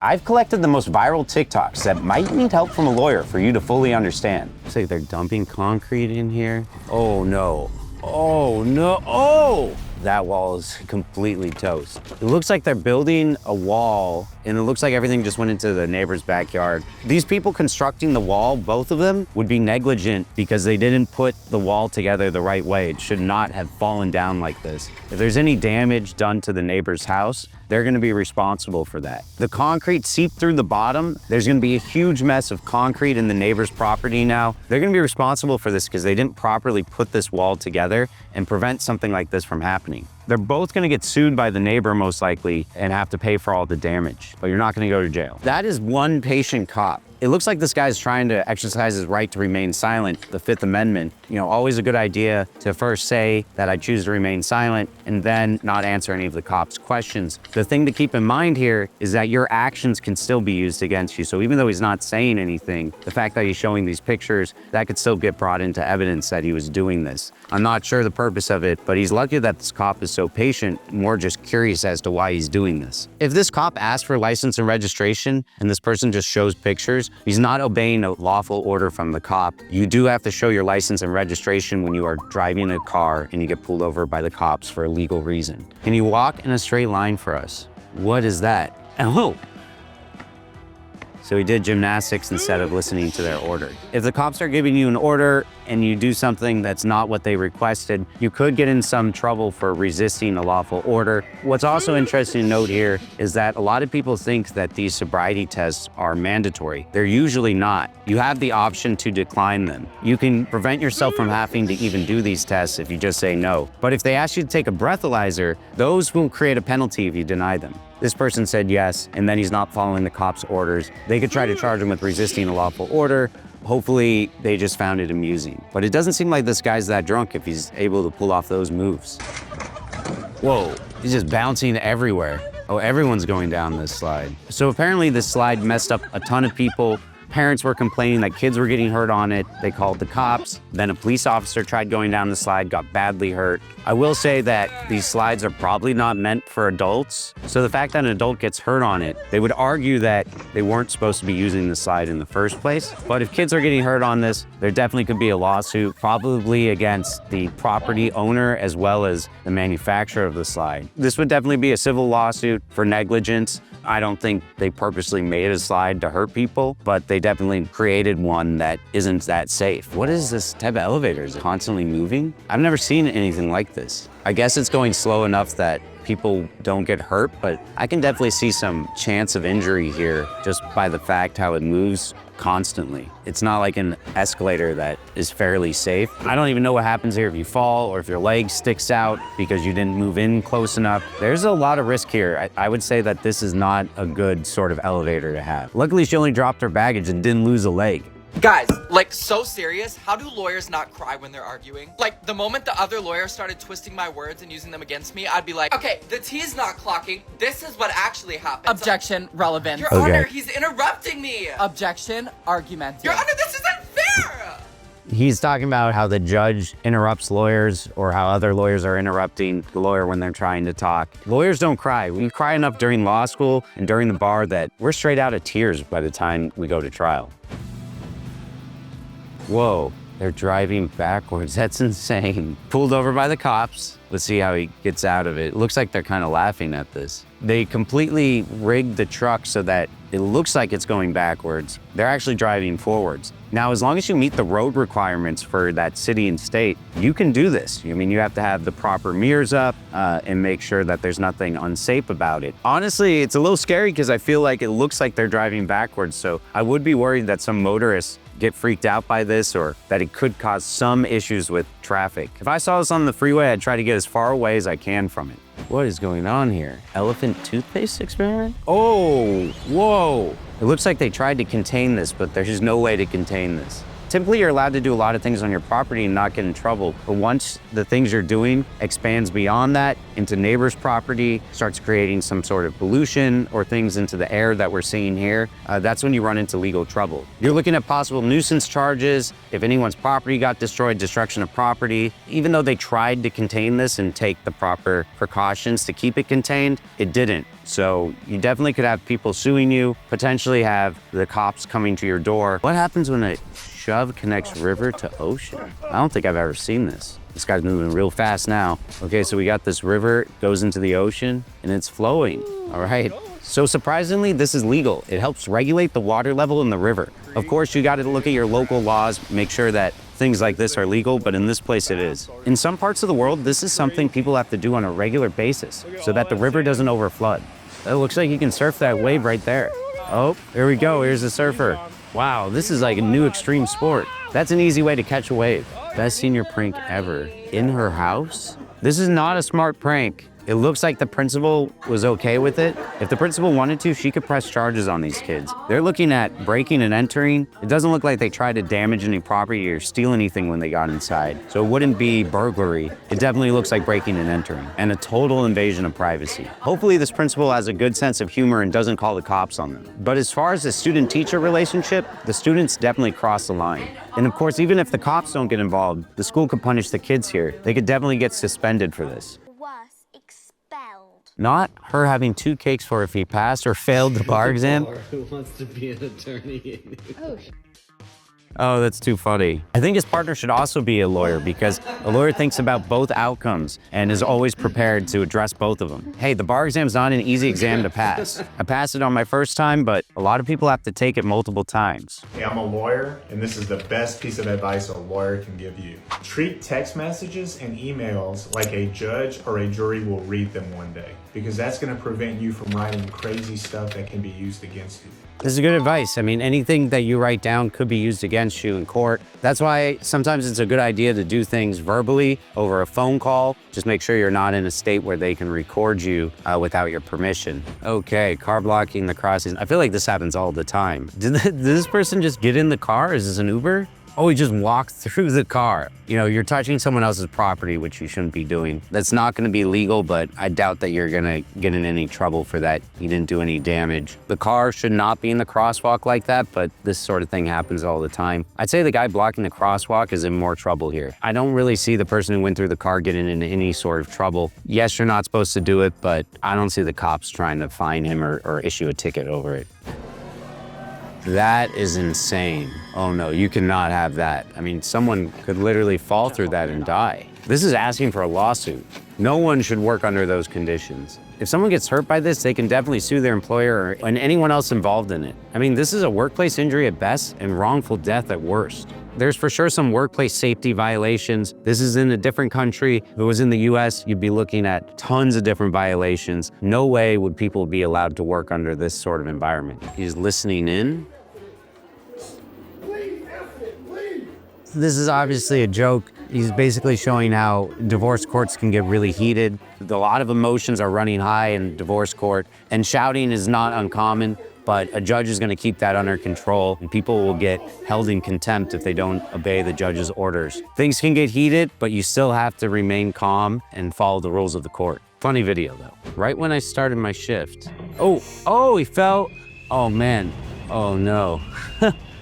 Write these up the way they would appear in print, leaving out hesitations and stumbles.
I've collected the most viral TikToks that might need help from a lawyer for you to fully understand. Looks like they're dumping concrete in here. Oh no. Oh no. Oh! That wall is completely toast. It looks like they're building a wall and it looks like everything just went into the neighbor's backyard. These people constructing the wall, both of them, would be negligent because they didn't put the wall together the right way. It should not have fallen down like this. If there's any damage done to the neighbor's house, they're gonna be responsible for that. The concrete seeped through the bottom. There's gonna be a huge mess of concrete in the neighbor's property now. They're gonna be responsible for this because they didn't properly put this wall together and prevent something like this from happening. They're both gonna get sued by the neighbor most likely and have to pay for all the damage, but you're not gonna go to jail. That is one patient cop. It looks like this guy's trying to exercise his right to remain silent, the Fifth Amendment. You know, always a good idea to first say that I choose to remain silent and then not answer any of the cops' questions. The thing to keep in mind here is that your actions can still be used against you. So even though he's not saying anything, the fact that he's showing these pictures, that could still get brought into evidence that he was doing this. I'm not sure the purpose of it, but he's lucky that this cop is so patient, more just curious as to why he's doing this. If this cop asks for license and registration and this person just shows pictures, he's not obeying a lawful order from the cop. You do have to show your license and registration when you are driving a car and you get pulled over by the cops for a legal reason. Can you walk in a straight line for us? What is that? Oh! So he did gymnastics instead of listening to their order. If the cops are giving you an order and you do something that's not what they requested, you could get in some trouble for resisting a lawful order. What's also interesting to note here is that a lot of people think that these sobriety tests are mandatory. They're usually not. You have the option to decline them. You can prevent yourself from having to even do these tests if you just say no. But if they ask you to take a breathalyzer, those will create a penalty if you deny them. This person said yes, and then he's not following the cops' orders. They could try to charge him with resisting a lawful order. Hopefully, they just found it amusing. But it doesn't seem like this guy's that drunk if he's able to pull off those moves. Whoa, he's just bouncing everywhere. Oh, everyone's going down this slide. So apparently this slide messed up a ton of people. Parents were complaining that kids were getting hurt on it. They called the cops. Then a police officer tried going down the slide, got badly hurt. I will say that these slides are probably not meant for adults. So the fact that an adult gets hurt on it, they would argue that they weren't supposed to be using the slide in the first place. But if kids are getting hurt on this, there definitely could be a lawsuit, probably against the property owner as well as the manufacturer of the slide. This would definitely be a civil lawsuit for negligence. I don't think they purposely made a slide to hurt people, but they definitely created one that isn't that safe. What is this type of elevator? Is it constantly moving? I've never seen anything like this. I guess it's going slow enough that people don't get hurt, but I can definitely see some chance of injury here just by the fact how it moves constantly. It's not like an escalator that is fairly safe. I don't even know what happens here if you fall or if your leg sticks out because you didn't move in close enough. There's a lot of risk here. I would say that this is not a good sort of elevator to have. Luckily, she only dropped her baggage and didn't lose a leg. Guys, like, so serious, how do lawyers not cry when they're arguing? Like, the moment the other lawyer started twisting my words and using them against me, I'd be like, okay, the T's not clocking. This is what actually happened. Objection, relevant. Your Honor, he's interrupting me. Objection, argumentative. Your Honor, this isn't fair. He's talking about how the judge interrupts lawyers or how other lawyers are interrupting the lawyer when they're trying to talk. Lawyers don't cry. We cry enough during law school and during the bar that we're straight out of tears by the time we go to trial. Whoa, they're driving backwards. That's insane. Pulled over by the cops. Let's see how he gets out of it. It looks like they're kind of laughing at this. They completely rigged the truck so that it looks like it's going backwards. They're actually driving forwards. Now, as long as you meet the road requirements for that city and state, you can do this. I mean, you have to have the proper mirrors up and make sure that there's nothing unsafe about it. Honestly, it's a little scary because I feel like it looks like they're driving backwards. So I would be worried that some motorists get freaked out by this or that it could cause some issues with traffic. If I saw this on the freeway, I'd try to get as far away as I can from it. What is going on here? Elephant toothpaste experiment? Oh, whoa. It looks like they tried to contain this, but there's just no way to contain this. Typically, you're allowed to do a lot of things on your property and not get in trouble. But once the things you're doing expands beyond that into neighbor's property, starts creating some sort of pollution or things into the air that we're seeing here, that's when you run into legal trouble. You're looking at possible nuisance charges. If anyone's property got destroyed, destruction of property. Even though they tried to contain this and take the proper precautions to keep it contained, it didn't. So you definitely could have people suing you, potentially have the cops coming to your door. What happens when a shove connects river to ocean? I don't think I've ever seen this. This guy's moving real fast now. Okay, so we got this river, goes into the ocean, and it's flowing, all right? So surprisingly, this is legal. It helps regulate the water level in the river. Of course, you gotta look at your local laws, make sure that things like this are legal, but in this place it is. In some parts of the world, this is something people have to do on a regular basis so that the river doesn't overflood. It looks like you can surf that wave right there. Oh, here we go, here's a surfer. Wow, this is like a new extreme sport. That's an easy way to catch a wave. Best senior prank ever. In her house? This is not a smart prank. It looks like the principal was okay with it. If the principal wanted to, she could press charges on these kids. They're looking at breaking and entering. It doesn't look like they tried to damage any property or steal anything when they got inside. So it wouldn't be burglary. It definitely looks like breaking and entering and a total invasion of privacy. Hopefully this principal has a good sense of humor and doesn't call the cops on them. But as far as the student-teacher relationship, the students definitely cross the line. And of course, even if the cops don't get involved, the school could punish the kids here. They could definitely get suspended for this. Not her having 2 cakes for if he passed or failed the bar exam. Who wants to be an attorney? Oh, that's too funny. I think his partner should also be a lawyer because a lawyer thinks about both outcomes and is always prepared to address both of them. Hey, the bar exam's not an easy exam to pass. I passed it on my first time, but a lot of people have to take it multiple times. Hey, I'm a lawyer, and this is the best piece of advice a lawyer can give you. Treat text messages and emails like a judge or a jury will read them one day, because that's going to prevent you from writing crazy stuff that can be used against you. This is good advice. I mean, anything that you write down could be used against you in court. That's why sometimes it's a good idea to do things verbally over a phone call. Just make sure you're not in a state where they can record you without your permission. Okay, car blocking the crossings. I feel like this happens all the time. Did this person just get in the car? Is this an Uber? Oh, he just walked through the car. You know, you're touching someone else's property, which you shouldn't be doing. That's not gonna be legal, but I doubt that you're gonna get in any trouble for that. You didn't do any damage. The car should not be in the crosswalk like that, but this sort of thing happens all the time. I'd say the guy blocking the crosswalk is in more trouble here. I don't really see the person who went through the car getting into any sort of trouble. Yes, you're not supposed to do it, but I don't see the cops trying to fine him or issue a ticket over it. That is insane. Oh no, you cannot have that. I mean, someone could literally fall through that and die. This is asking for a lawsuit. No one should work under those conditions. If someone gets hurt by this, they can definitely sue their employer and anyone else involved in it. I mean, this is a workplace injury at best and wrongful death at worst. There's for sure some workplace safety violations. This is in a different country. If it was in the US, you'd be looking at tons of different violations. No way would people be allowed to work under this sort of environment. He's listening in. This is obviously a joke. He's basically showing how divorce courts can get really heated. A lot of emotions are running high in divorce court, and shouting is not uncommon, but a judge is gonna keep that under control, and people will get held in contempt if they don't obey the judge's orders. Things can get heated, but you still have to remain calm and follow the rules of the court. Funny video though. Right when I started my shift. Oh, he fell. Oh man, oh no.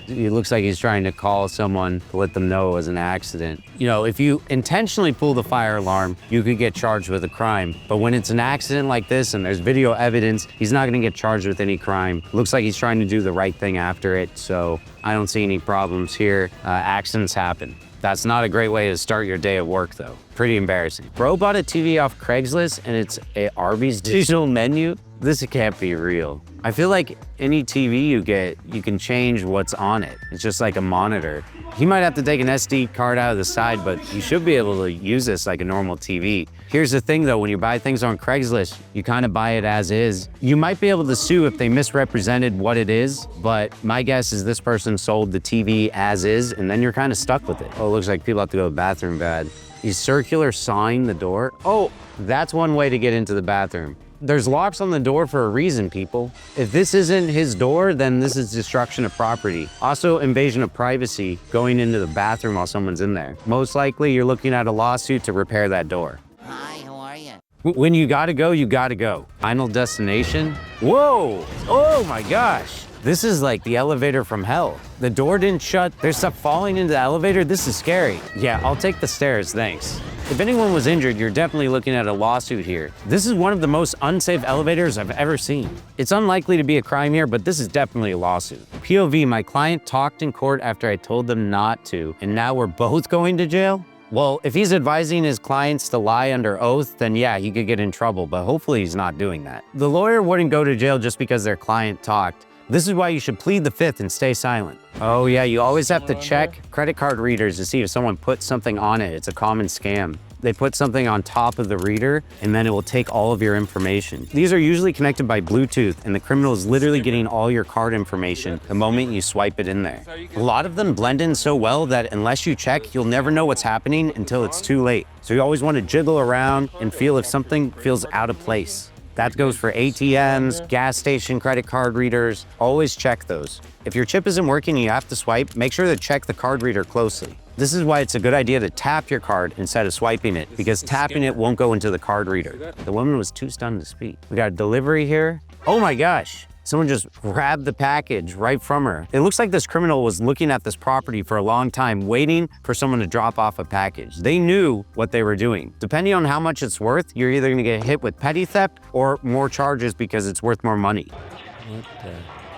It looks like he's trying to call someone to let them know it was an accident. You know, if you intentionally pull the fire alarm, you could get charged with a crime. But when it's an accident like this and there's video evidence, he's not gonna get charged with any crime. Looks like he's trying to do the right thing after it, so I don't see any problems here. Accidents happen. That's not a great way to start your day at work though. Pretty embarrassing. Bro bought a TV off Craigslist and it's a Arby's digital menu. This can't be real. I feel like any TV you get, you can change what's on it. It's just like a monitor. You might have to take an SD card out of the side, but you should be able to use this like a normal TV. Here's the thing though, when you buy things on Craigslist, you kind of buy it as is. You might be able to sue if they misrepresented what it is, but my guess is this person sold the TV as is, and then you're kind of stuck with it. Oh, it looks like people have to go to the bathroom bad. He's circular sawing the door. Oh, that's one way to get into the bathroom. There's locks on the door for a reason, people. If this isn't his door, then this is destruction of property. Also, invasion of privacy, going into the bathroom while someone's in there. Most likely, you're looking at a lawsuit to repair that door. Hi, how are you? When you gotta go, you gotta go. Final destination? Whoa! Oh my gosh! This is like the elevator from hell. The door didn't shut. There's stuff falling into the elevator. This is scary. Yeah, I'll take the stairs, thanks. If anyone was injured, you're definitely looking at a lawsuit here. This is one of the most unsafe elevators I've ever seen. It's unlikely to be a crime here, but this is definitely a lawsuit. POV, my client talked in court after I told them not to, and now we're both going to jail? Well, if he's advising his clients to lie under oath, then yeah, he could get in trouble, but hopefully he's not doing that. The lawyer wouldn't go to jail just because their client talked. This is why you should plead the fifth and stay silent. Oh yeah, you always have to check credit card readers to see if someone put something on it. It's a common scam. They put something on top of the reader and then it will take all of your information. These are usually connected by Bluetooth and the criminal is literally getting all your card information the moment you swipe it in there. A lot of them blend in so well that unless you check, you'll never know what's happening until it's too late. So you always want to jiggle around and feel if something feels out of place. That goes for ATMs, gas station credit card readers. Always check those. If your chip isn't working and you have to swipe, make sure to check the card reader closely. This is why it's a good idea to tap your card instead of swiping it, because tapping it won't go into the card reader. The woman was too stunned to speak. We got a delivery here. Oh my gosh. Someone just grabbed the package right from her. It looks like this criminal was looking at this property for a long time, waiting for someone to drop off a package. They knew what they were doing. Depending on how much it's worth, you're either gonna get hit with petty theft or more charges because it's worth more money.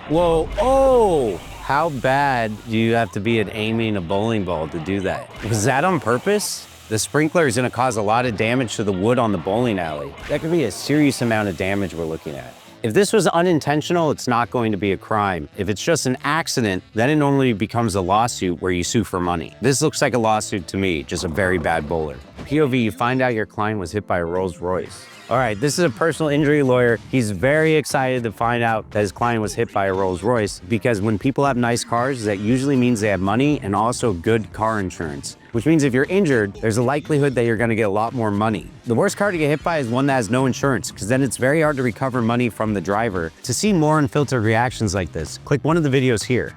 Whoa, oh! How bad do you have to be at aiming a bowling ball to do that? Was that on purpose? The sprinkler is gonna cause a lot of damage to the wood on the bowling alley. That could be a serious amount of damage we're looking at. If this was unintentional, it's not going to be a crime. If it's just an accident, then it only becomes a lawsuit where you sue for money. This looks like a lawsuit to me, just a very bad bowler. POV, you find out your client was hit by a Rolls Royce. All right, this is a personal injury lawyer. He's very excited to find out that his client was hit by a Rolls Royce because when people have nice cars, that usually means they have money and also good car insurance, which means if you're injured, there's a likelihood that you're gonna get a lot more money. The worst car to get hit by is one that has no insurance, because then it's very hard to recover money from the driver. To see more unfiltered reactions like this, click one of the videos here.